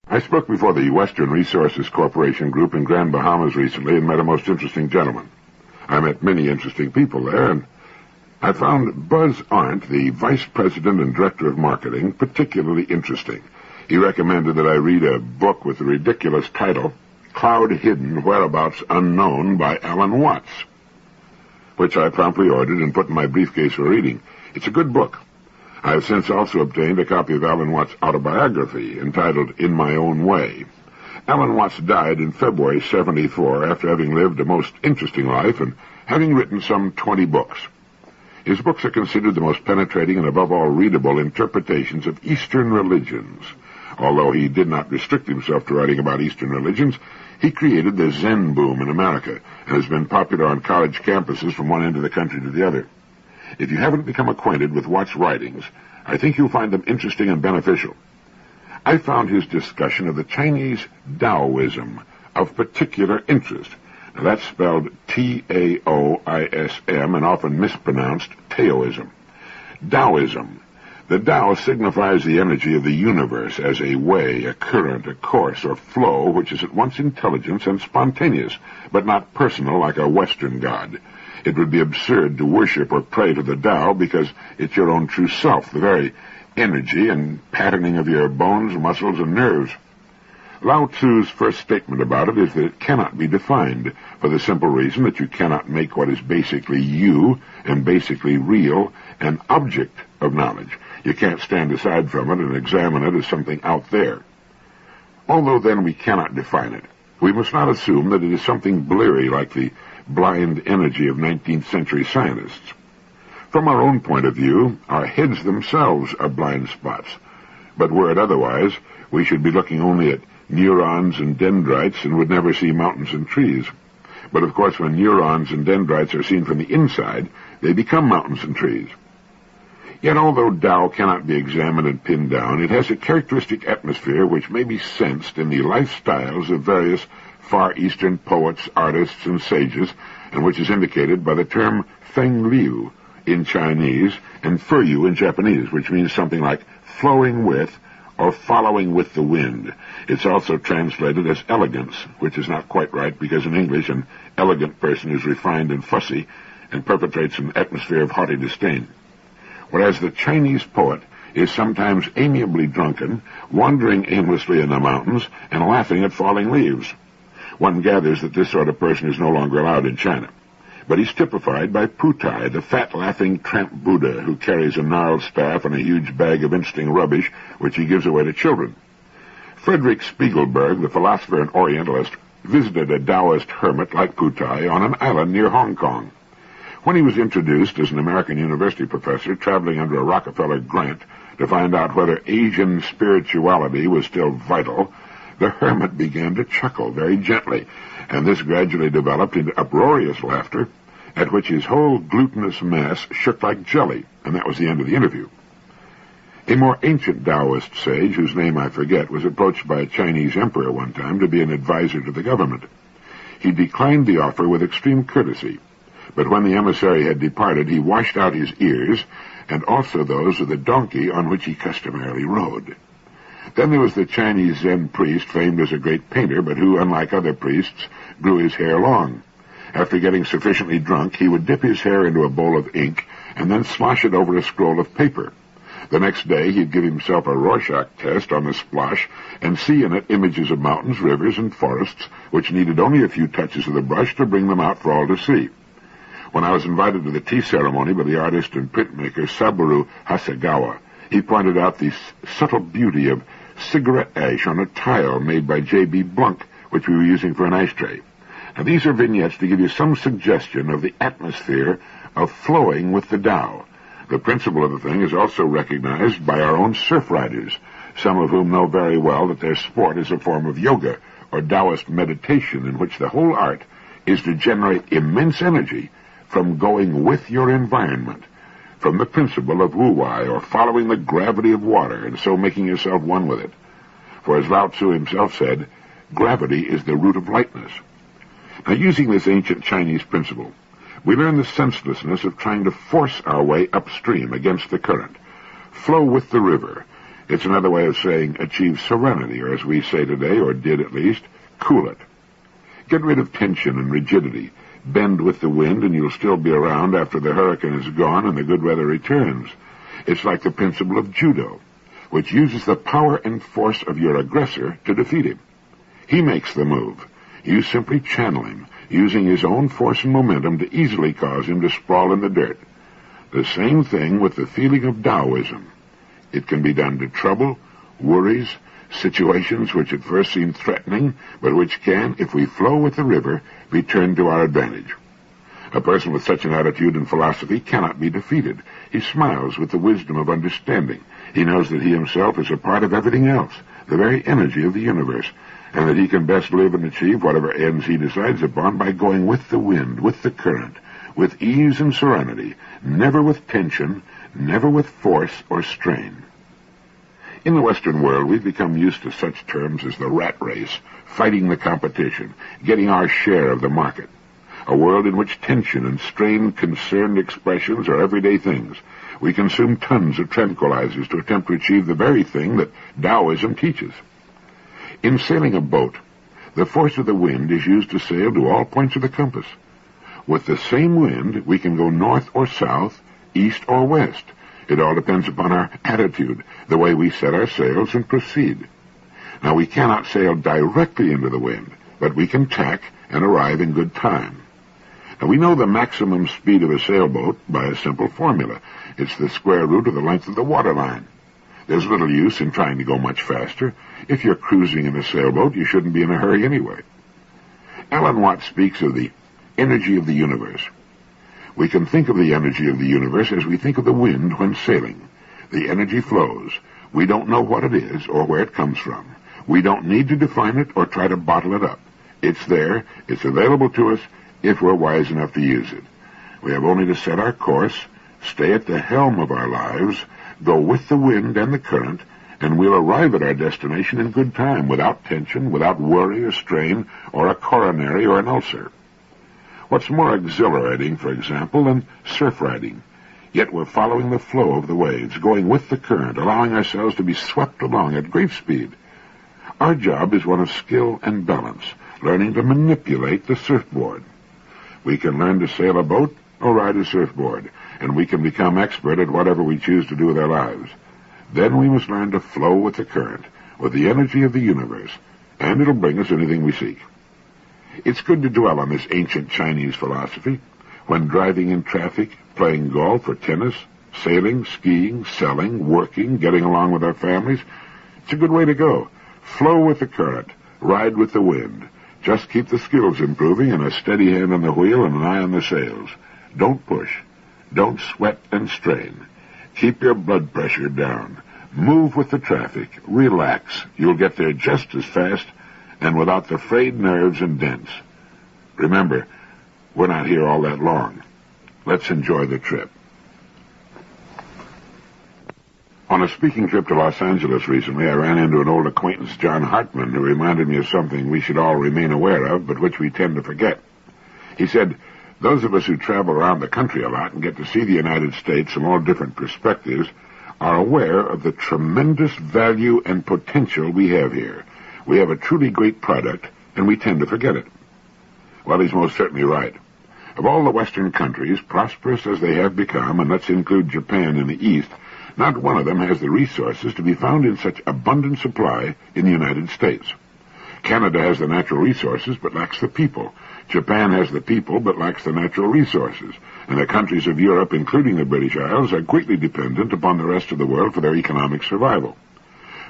I spoke before the Western Resources Corporation group in Grand Bahamas recently and met a most interesting gentleman. I met many interesting people there, and I found Buzz Arndt, the Vice President and Director of Marketing, particularly interesting. He recommended that I read a book with the ridiculous title, Cloud Hidden, Whereabouts Unknown by Alan Watts, which I promptly ordered and put in my briefcase for reading. It's a good book. I have since also obtained a copy of Alan Watts' autobiography, entitled In My Own Way. Alan Watts died in February '74 after having lived a most interesting life and having written some 20 books. His books are considered the most penetrating and above all readable interpretations of Eastern religions. Although he did not restrict himself to writing about Eastern religions, he created the Zen boom in America and has been popular on college campuses from one end of the country to the other. If you haven't become acquainted with Watts' writings, I think you'll find them interesting and beneficial. I found his discussion of the Chinese Taoism of particular interest. Now, that's spelled Taoism and often mispronounced Taoism. Taoism. The Tao signifies the energy of the universe as a way, a current, a course, or flow which is at once intelligent and spontaneous, but not personal like a Western god. It would be absurd to worship or pray to the Tao because it's your own true self, the very energy and patterning of your bones, muscles, and nerves. Lao Tzu's first statement about it is that it cannot be defined, for the simple reason that you cannot make what is basically you and basically real an object of knowledge. You can't stand aside from it and examine it as something out there. Although then we cannot define it, we must not assume that it is something bleary like the blind energy of 19th century scientists. From our own point of view, our heads themselves are blind spots. But were it otherwise, we should be looking only at neurons and dendrites and would never see mountains and trees. But of course, when neurons and dendrites are seen from the inside, they become mountains and trees. Yet although Tao cannot be examined and pinned down, it has a characteristic atmosphere which may be sensed in the lifestyles of various Far Eastern poets, artists, and sages, and which is indicated by the term Feng Liu in Chinese and Furyu in Japanese, which means something like flowing with or following with the wind. It's also translated as elegance, which is not quite right because in English an elegant person is refined and fussy and perpetrates an atmosphere of haughty disdain. Whereas the Chinese poet is sometimes amiably drunken, wandering aimlessly in the mountains and laughing at falling leaves. One gathers that this sort of person is no longer allowed in China. But he's typified by Putai, the fat, laughing tramp Buddha who carries a gnarled staff and a huge bag of interesting rubbish which he gives away to children. Frederick Spiegelberg, the philosopher and Orientalist, visited a Taoist hermit like Putai on an island near Hong Kong. When he was introduced as an American university professor traveling under a Rockefeller grant to find out whether Asian spirituality was still vital, the hermit began to chuckle very gently, and this gradually developed into uproarious laughter, at which his whole glutinous mass shook like jelly, and that was the end of the interview. A more ancient Taoist sage, whose name I forget, was approached by a Chinese emperor one time to be an advisor to the government. He declined the offer with extreme courtesy, but when the emissary had departed, he washed out his ears, and also those of the donkey on which he customarily rode. Then there was the Chinese Zen priest, famed as a great painter, but who, unlike other priests, grew his hair long. After getting sufficiently drunk, he would dip his hair into a bowl of ink and then slosh it over a scroll of paper. The next day he'd give himself a Rorschach test on the splosh and see in it images of mountains, rivers, and forests, which needed only a few touches of the brush to bring them out for all to see. When I was invited to the tea ceremony by the artist and printmaker Saburo Hasegawa, he pointed out the subtle beauty of cigarette ash on a tile made by J.B. Blunk, which we were using for an ashtray. Now, these are vignettes to give you some suggestion of the atmosphere of flowing with the Tao. The principle of the thing is also recognized by our own surf riders, some of whom know very well that their sport is a form of yoga, or Taoist meditation, in which the whole art is to generate immense energy from going with your environment, from the principle of wu-wei, or following the gravity of water, and so making yourself one with it. For as Lao Tzu himself said, gravity is the root of lightness. Now, using this ancient Chinese principle, we learn the senselessness of trying to force our way upstream against the current. Flow with the river, It's another way of saying achieve serenity, or as we say today, or did at least, cool it. Get rid of tension and rigidity. Bend with the wind and you'll still be around after the hurricane is gone and the good weather returns. It's like the principle of judo, which uses the power and force of your aggressor to defeat him. He makes the move. You simply channel him, using his own force and momentum to easily cause him to sprawl in the dirt. The same thing with the feeling of Taoism. It can be done to trouble, worries, situations which at first seem threatening, but which can, if we flow with the river, be turned to our advantage. A person with such an attitude and philosophy cannot be defeated. He smiles with the wisdom of understanding. He knows that he himself is a part of everything else, the very energy of the universe, and that he can best live and achieve whatever ends he decides upon by going with the wind, with the current, with ease and serenity, never with tension, never with force or strain. In the Western world, we've become used to such terms as the rat race, fighting the competition, getting our share of the market. A world in which tension and strain concerned expressions are everyday things. We consume tons of tranquilizers to attempt to achieve the very thing that Taoism teaches. In sailing a boat, the force of the wind is used to sail to all points of the compass. With the same wind, we can go north or south, east or west. It all depends upon our attitude, the way we set our sails and proceed. Now, we cannot sail directly into the wind, but we can tack and arrive in good time. Now, we know the maximum speed of a sailboat by a simple formula. It's the square root of the length of the waterline. There's little use in trying to go much faster. If you're cruising in a sailboat, you shouldn't be in a hurry anyway. Alan Watts speaks of the energy of the universe. We can think of the energy of the universe as we think of the wind when sailing. The energy flows. We don't know what it is or where it comes from. We don't need to define it or try to bottle it up. It's there. It's available to us if we're wise enough to use it. We have only to set our course, stay at the helm of our lives, go with the wind and the current, and we'll arrive at our destination in good time, without tension, without worry or strain, or a coronary or an ulcer. What's more exhilarating, for example, than surf riding? Yet we're following the flow of the waves, going with the current, allowing ourselves to be swept along at great speed. Our job is one of skill and balance, learning to manipulate the surfboard. We can learn to sail a boat or ride a surfboard, and we can become expert at whatever we choose to do with our lives. Then we must learn to flow with the current, with the energy of the universe, and it'll bring us anything we seek. It's good to dwell on this ancient Chinese philosophy when driving in traffic, playing golf or tennis, sailing, skiing, selling, working, getting along with our families. It's a good way to go. Flow with the current, ride with the wind. Just keep the skills improving and a steady hand on the wheel and an eye on the sails. Don't push. Don't sweat and strain. Keep your blood pressure down. Move with the traffic. Relax. You'll get there just as fast and without the frayed nerves and dents. Remember, we're not here all that long. Let's enjoy the trip. On a speaking trip to Los Angeles recently, I ran into an old acquaintance, John Hartman, who reminded me of something we should all remain aware of, but which we tend to forget. He said, those of us who travel around the country a lot and get to see the United States from all different perspectives are aware of the tremendous value and potential we have here. We have a truly great product, and we tend to forget it. Well, he's most certainly right. Of all the Western countries, prosperous as they have become, and let's include Japan in the East, not one of them has the resources to be found in such abundant supply in the United States. Canada has the natural resources, but lacks the people. Japan has the people, but lacks the natural resources. And the countries of Europe, including the British Isles, are greatly dependent upon the rest of the world for their economic survival.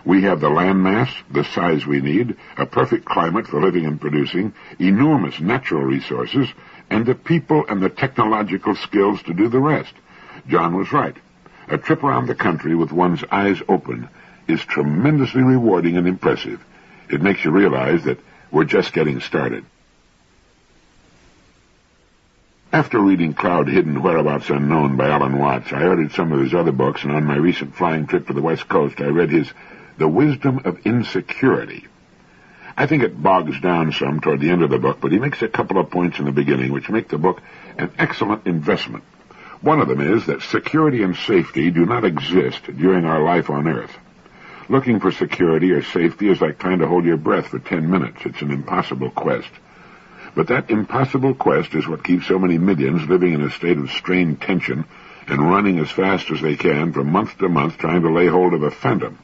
We have the land mass, the size we need, a perfect climate for living and producing, enormous natural resources, and the people and the technological skills to do the rest. John was right. A trip around the country with one's eyes open is tremendously rewarding and impressive. It makes you realize that we're just getting started. After reading Cloud Hidden, Whereabouts Unknown by Alan Watts, I ordered some of his other books, and on my recent flying trip to the West Coast, I read his The Wisdom of Insecurity. I think it bogs down some toward the end of the book, but he makes a couple of points in the beginning which make the book an excellent investment. One of them is that security and safety do not exist during our life on Earth. Looking for security or safety is like trying to hold your breath for 10 minutes. It's an impossible quest. But that impossible quest is what keeps so many millions living in a state of strained tension and running as fast as they can from month to month trying to lay hold of a phantom.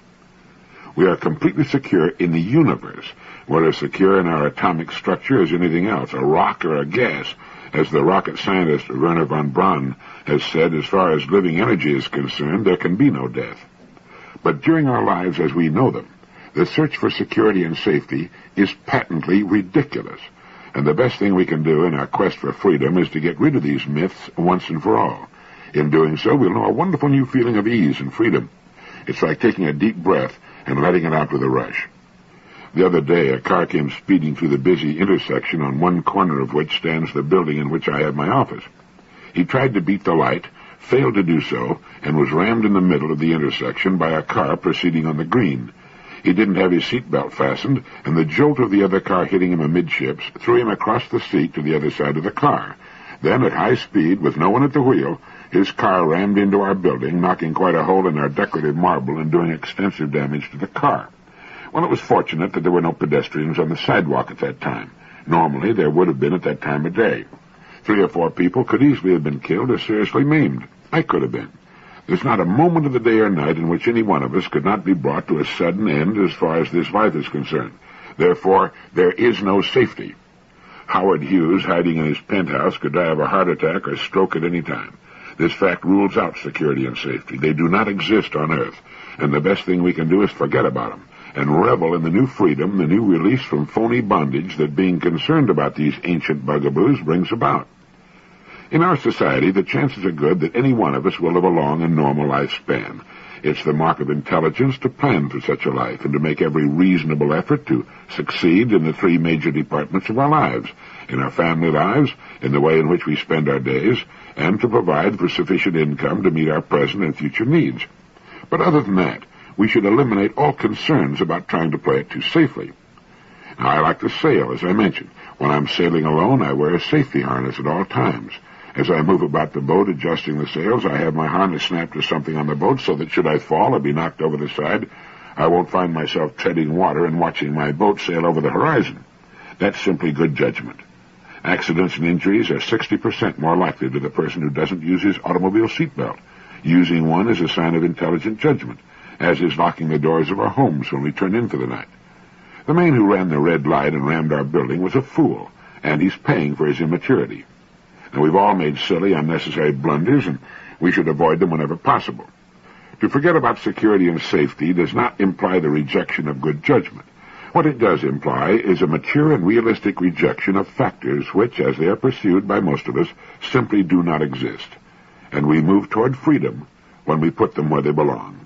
We are completely secure in the universe. We're as secure in our atomic structure as anything else, a rock or a gas. As the rocket scientist Wernher von Braun has said, as far as living energy is concerned, there can be no death. But during our lives as we know them, the search for security and safety is patently ridiculous. And the best thing we can do in our quest for freedom is to get rid of these myths once and for all. In doing so, we'll know a wonderful new feeling of ease and freedom. It's like taking a deep breath and letting it out with a rush. The other day, a car came speeding through the busy intersection on one corner of which stands the building in which I have my office. He tried to beat the light, failed to do so, and was rammed in the middle of the intersection by a car proceeding on the green. He didn't have his seatbelt fastened, and the jolt of the other car hitting him amidships threw him across the seat to the other side of the car. Then, at high speed, with no one at the wheel, his car rammed into our building, knocking quite a hole in our decorative marble and doing extensive damage to the car. Well, it was fortunate that there were no pedestrians on the sidewalk at that time. Normally, there would have been at that time of day. 3 or 4 people could easily have been killed or seriously maimed. I could have been. There's not a moment of the day or night in which any one of us could not be brought to a sudden end as far as this life is concerned. Therefore, there is no safety. Howard Hughes, hiding in his penthouse, could die of a heart attack or stroke at any time. This fact rules out security and safety. They do not exist on Earth, and the best thing we can do is forget about them and revel in the new freedom, the new release from phony bondage that being concerned about these ancient bugaboos brings about. In our society, the chances are good that any one of us will live a long and normal lifespan. It's the mark of intelligence to plan for such a life and to make every reasonable effort to succeed in the 3 major departments of our lives, in our family lives, in the way in which we spend our days, and to provide for sufficient income to meet our present and future needs. But other than that, we should eliminate all concerns about trying to play it too safely. Now, I like to sail, as I mentioned. When I'm sailing alone, I wear a safety harness at all times. As I move about the boat adjusting the sails, I have my harness snapped to something on the boat so that should I fall or be knocked over the side, I won't find myself treading water and watching my boat sail over the horizon. That's simply good judgment. Accidents and injuries are 60% more likely to the person who doesn't use his automobile seatbelt. Using one is a sign of intelligent judgment, as is locking the doors of our homes when we turn in for the night. The man who ran the red light and rammed our building was a fool, and he's paying for his immaturity. Now, we've all made silly, unnecessary blunders, and we should avoid them whenever possible. To forget about security and safety does not imply the rejection of good judgment. What it does imply is a mature and realistic rejection of factors which, as they are pursued by most of us, simply do not exist. And we move toward freedom when we put them where they belong.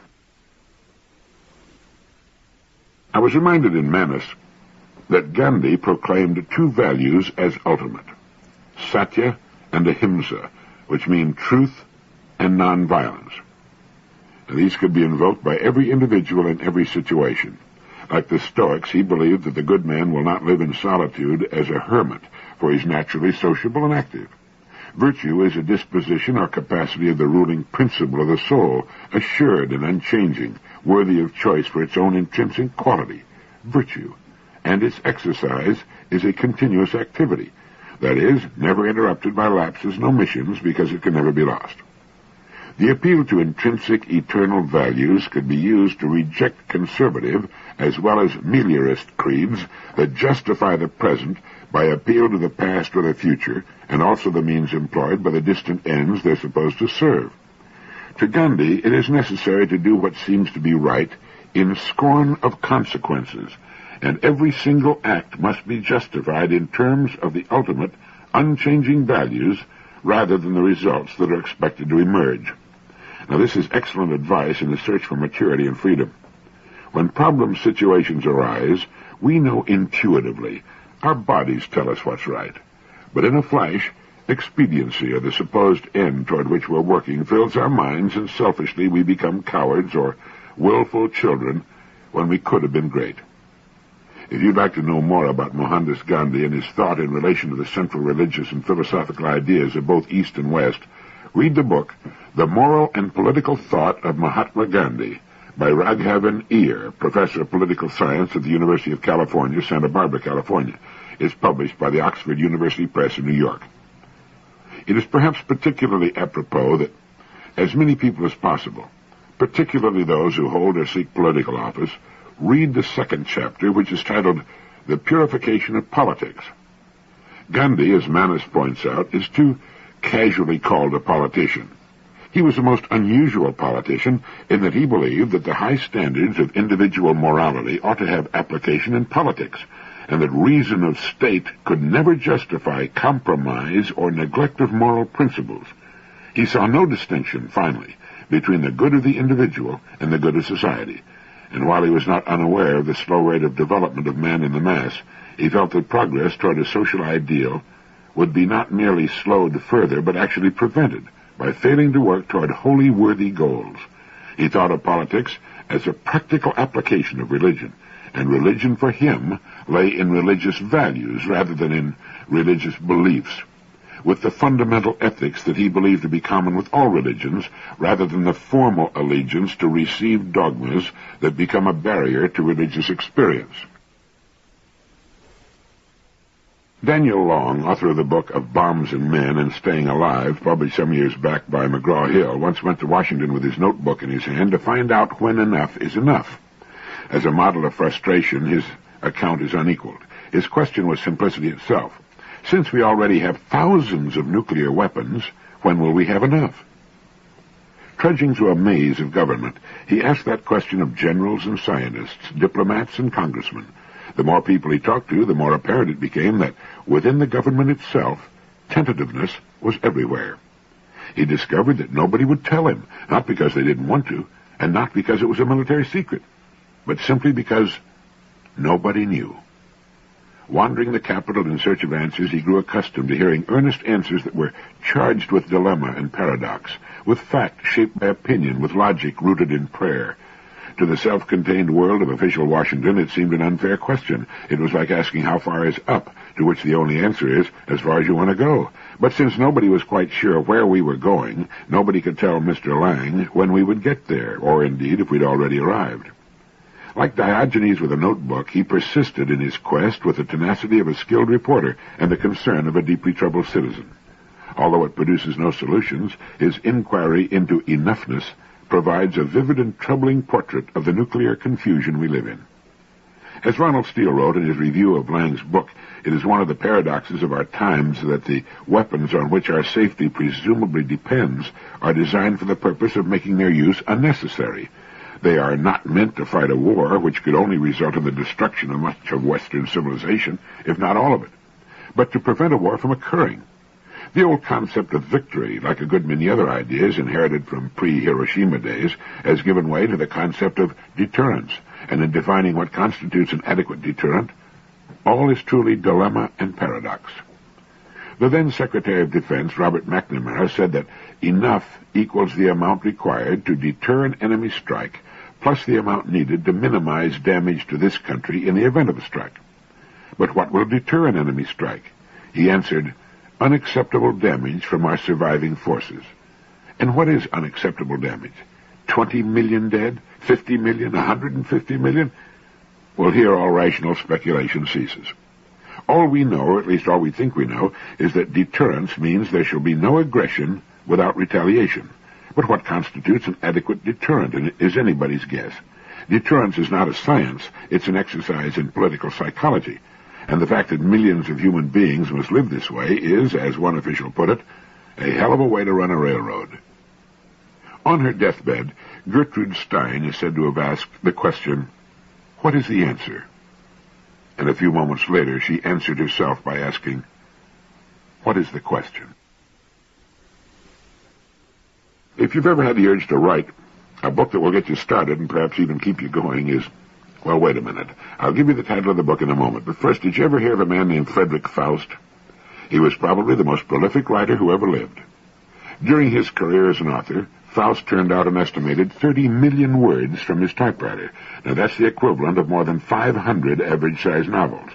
I was reminded in Manas that Gandhi proclaimed 2 values as ultimate, satya and ahimsa, which mean truth and nonviolence. And these could be invoked by every individual in every situation. Like the Stoics, he believed that the good man will not live in solitude as a hermit, for he's naturally sociable and active. Virtue is a disposition or capacity of the ruling principle of the soul, assured and unchanging, worthy of choice for its own intrinsic quality, virtue. And its exercise is a continuous activity, that is, never interrupted by lapses and omissions because it can never be lost. The appeal to intrinsic eternal values could be used to reject conservative as well as meliorist creeds that justify the present by appeal to the past or the future, and also the means employed by the distant ends they're supposed to serve. To Gandhi, it is necessary to do what seems to be right in scorn of consequences, and every single act must be justified in terms of the ultimate, unchanging values rather than the results that are expected to emerge. Now, this is excellent advice in the search for maturity and freedom. When problem situations arise, we know intuitively. Our bodies tell us what's right. But in a flash, expediency, or the supposed end toward which we're working, fills our minds, and selfishly we become cowards or willful children when we could have been great. If you'd like to know more about Mohandas Gandhi and his thought in relation to the central religious and philosophical ideas of both East and West, read the book, The Moral and Political Thought of Mahatma Gandhi, by Raghavan Iyer, professor of political science at the University of California, Santa Barbara, California, is published by the Oxford University Press in New York. It is perhaps particularly apropos that as many people as possible, particularly those who hold or seek political office, read the second chapter, which is titled The Purification of Politics. Gandhi, as Manas points out, is too casually called a politician. He was a most unusual politician in that he believed that the high standards of individual morality ought to have application in politics, and that reason of state could never justify compromise or neglect of moral principles. He saw no distinction, finally, between the good of the individual and the good of society, and while he was not unaware of the slow rate of development of man in the mass, he felt that progress toward a social ideal would be not merely slowed further, but actually prevented by failing to work toward wholly worthy goals. He thought of politics as a practical application of religion, and religion for him lay in religious values rather than in religious beliefs, with the fundamental ethics that he believed to be common with all religions, rather than the formal allegiance to received dogmas that become a barrier to religious experience. Daniel Long, author of the book Of Bombs and Men and Staying Alive, published some years back by McGraw-Hill, once went to Washington with his notebook in his hand to find out when enough is enough. As a model of frustration, his account is unequaled. His question was simplicity itself. Since we already have thousands of nuclear weapons, when will we have enough? Trudging through a maze of government, he asked that question of generals and scientists, diplomats and congressmen. The more people he talked to, the more apparent it became that within the government itself, tentativeness was everywhere. He discovered that nobody would tell him, not because they didn't want to, and not because it was a military secret, but simply because nobody knew. Wandering the capital in search of answers, he grew accustomed to hearing earnest answers that were charged with dilemma and paradox, with fact shaped by opinion, with logic rooted in prayer. To the self-contained world of official Washington, it seemed an unfair question. It was like asking how far is up, to which the only answer is, as far as you want to go. But since nobody was quite sure where we were going, nobody could tell Mr. Lang when we would get there, or indeed if we'd already arrived. Like Diogenes with a notebook, he persisted in his quest with the tenacity of a skilled reporter and the concern of a deeply troubled citizen. Although it produces no solutions, his inquiry into enoughness provides a vivid and troubling portrait of the nuclear confusion we live in. As Ronald Steele wrote in his review of Lang's book, it is one of the paradoxes of our times that the weapons on which our safety presumably depends are designed for the purpose of making their use unnecessary. They are not meant to fight a war which could only result in the destruction of much of Western civilization, if not all of it, but to prevent a war from occurring. The old concept of victory, like a good many other ideas inherited from pre-Hiroshima days, has given way to the concept of deterrence, and in defining what constitutes an adequate deterrent, all is truly dilemma and paradox. The then Secretary of Defense, Robert McNamara, said that enough equals the amount required to deter an enemy strike, plus the amount needed to minimize damage to this country in the event of a strike. But what will deter an enemy strike? He answered, unacceptable damage from our surviving forces. And what is unacceptable damage? 20 million dead? 50 million? 150 million? Well, here all rational speculation ceases. All we know, or at least all we think we know, is that deterrence means there shall be no aggression without retaliation. But what constitutes an adequate deterrent is anybody's guess. Deterrence is not a science, it's an exercise in political psychology. And the fact that millions of human beings must live this way is, as one official put it, a hell of a way to run a railroad. On her deathbed, Gertrude Stein is said to have asked the question, what is the answer? And a few moments later, she answered herself by asking, what is the question? If you've ever had the urge to write, a book that will get you started and perhaps even keep you going is, well, wait a minute. I'll give you the title of the book in a moment. But first, did you ever hear of a man named Frederick Faust? He was probably the most prolific writer who ever lived. During his career as an author, Faust turned out an estimated 30 million words from his typewriter. Now, that's the equivalent of more than 500 average-sized novels.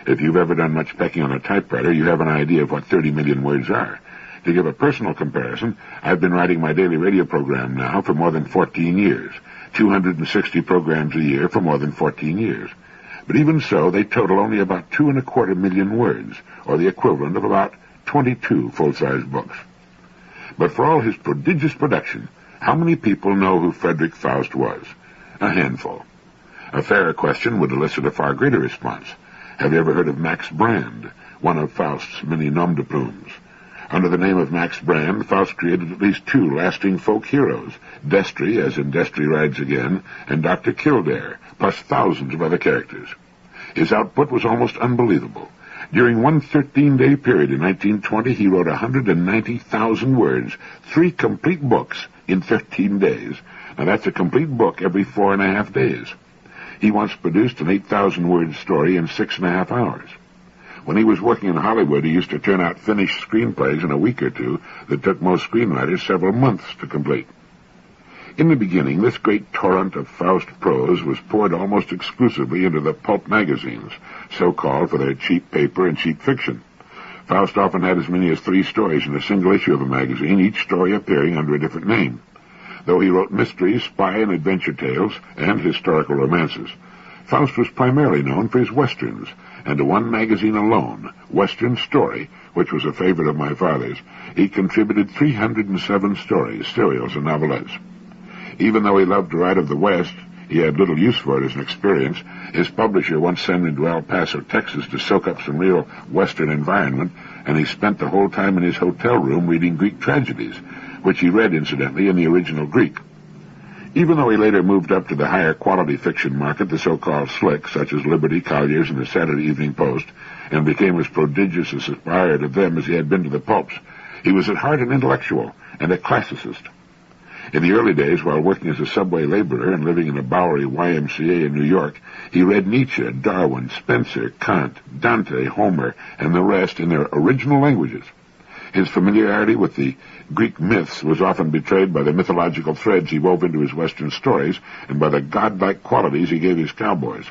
If you've ever done much pecking on a typewriter, you have an idea of what 30 million words are. To give a personal comparison, I've been writing my daily radio program now for more than 14 years. 260 programs a year for more than 14 years. But even so, they total only about 2.25 million words, or the equivalent of about 22 full-size books. But for all his prodigious production, how many people know who Frederick Faust was? A handful. A fairer question would elicit a far greater response. Have you ever heard of Max Brand, one of Faust's many nom de plumes? Under the name of Max Brand, Faust created at least two lasting folk heroes, Destry, as in Destry Rides Again, and Dr. Kildare, plus thousands of other characters. His output was almost unbelievable. During one 13-day period in 1920, he wrote 190,000 words, 3 complete books in 13 days. Now that's a complete book every 4.5 days. He once produced an 8,000-word story in 6.5 hours. When he was working in Hollywood, he used to turn out finished screenplays in a week or two that took most screenwriters several months to complete. In the beginning, this great torrent of Faust prose was poured almost exclusively into the pulp magazines, so-called for their cheap paper and cheap fiction. Faust often had as many as 3 stories in a single issue of a magazine, each story appearing under a different name. Though he wrote mysteries, spy and adventure tales, and historical romances, Faust was primarily known for his westerns, and to one magazine alone, Western Story, which was a favorite of my father's, he contributed 307 stories, serials, and novelettes. Even though he loved to write of the West, he had little use for it as an experience. His publisher once sent him to El Paso, Texas, to soak up some real Western environment, and he spent the whole time in his hotel room reading Greek tragedies, which he read, incidentally, in the original Greek. Even though he later moved up to the higher quality fiction market, the so-called slick, such as Liberty, Collier's, and the Saturday Evening Post, and became as prodigious a supplier to them as he had been to the pulps, he was at heart an intellectual and a classicist. In the early days, while working as a subway laborer and living in a Bowery YMCA in New York, he read Nietzsche, Darwin, Spencer, Kant, Dante, Homer, and the rest in their original languages. His familiarity with the Greek myths was often betrayed by the mythological threads he wove into his Western stories and by the godlike qualities he gave his cowboys.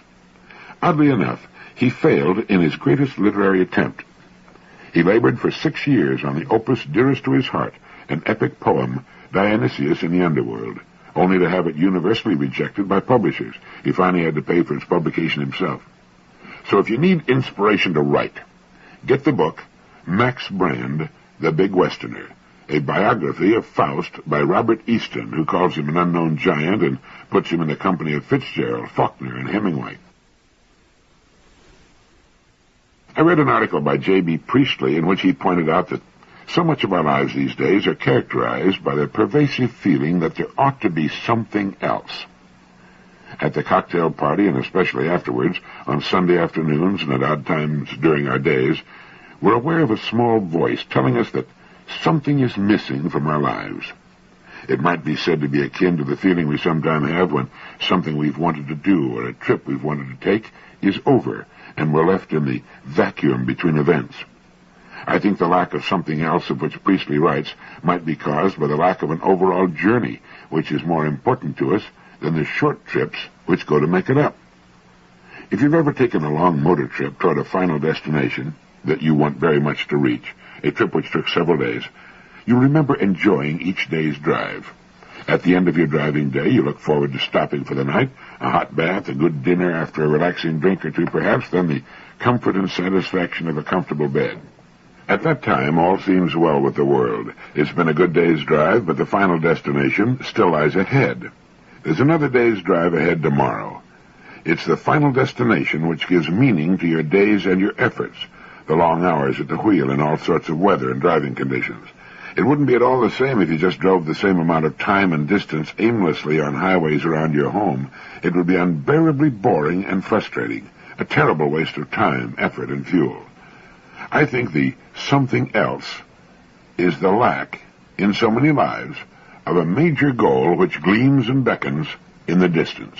Oddly enough, he failed in his greatest literary attempt. He labored for 6 years on the opus dearest to his heart, an epic poem, Dionysius in the Underworld, only to have it universally rejected by publishers. He finally had to pay for its publication himself. So if you need inspiration to write, get the book Max Brand, The Big Westerner, a biography of Faust by Robert Easton, who calls him an unknown giant and puts him in the company of Fitzgerald, Faulkner, and Hemingway. I read an article by J.B. Priestley in which he pointed out that so much of our lives these days are characterized by the pervasive feeling that there ought to be something else. At the cocktail party, and especially afterwards, on Sunday afternoons and at odd times during our days, we're aware of a small voice telling us that something is missing from our lives. It might be said to be akin to the feeling we sometimes have when something we've wanted to do or a trip we've wanted to take is over, and we're left in the vacuum between events. I think the lack of something else of which Priestley writes might be caused by the lack of an overall journey, which is more important to us than the short trips which go to make it up. If you've ever taken a long motor trip toward a final destination that you want very much to reach, a trip which took several days, you remember enjoying each day's drive. At the end of your driving day, you look forward to stopping for the night, a hot bath, a good dinner after a relaxing drink or two perhaps, then the comfort and satisfaction of a comfortable bed. At that time, all seems well with the world. It's been a good day's drive, but the final destination still lies ahead. There's another day's drive ahead tomorrow. It's the final destination which gives meaning to your days and your efforts, the long hours at the wheel in all sorts of weather and driving conditions. It wouldn't be at all the same if you just drove the same amount of time and distance aimlessly on highways around your home. It would be unbearably boring and frustrating, a terrible waste of time, effort, and fuel. I think the something else is the lack, in so many lives, of a major goal which gleams and beckons in the distance.